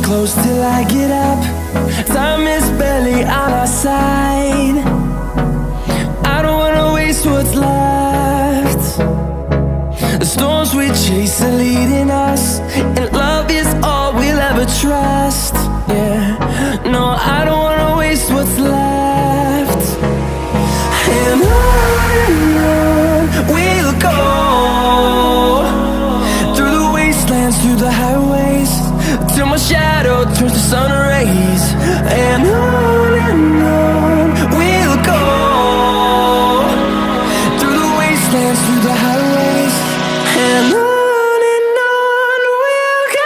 close till I get up. Time is barely on our side. I don't wanna waste what's left. The storms we chase are leading us, and love is all we'll ever trust. Yeah, no, I don't wanna waste what's left. And on we'll go, through the wastelands, through the highways, till my shadow turns to sun rays. And on we'll go, through the wastelands, through the highways, and on we'll go.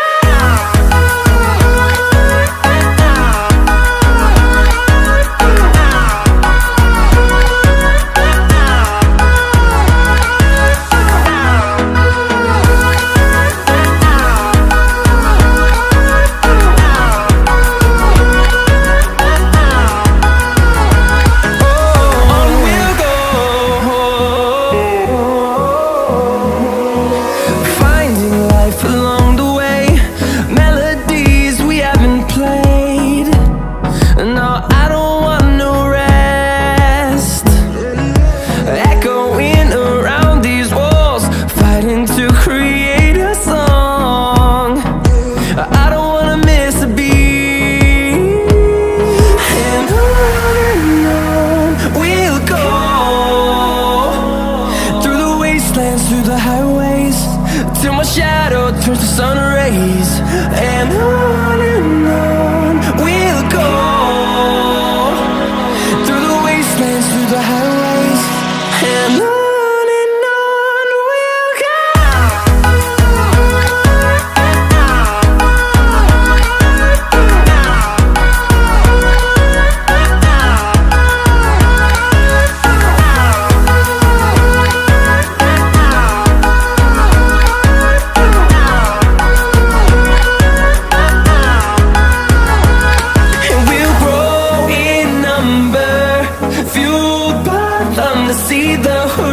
Along the way, melodies we haven't played. No, I don't want no rest. Echoing around these walls, fighting to create a song. I don't wanna miss a beat. And on we'll go, through the wastelands, through the highways, till my shadow turns to sun rays. And on we'll go, through the wastelands, through the highways, and on we'll go. Fueled by them to see the hood.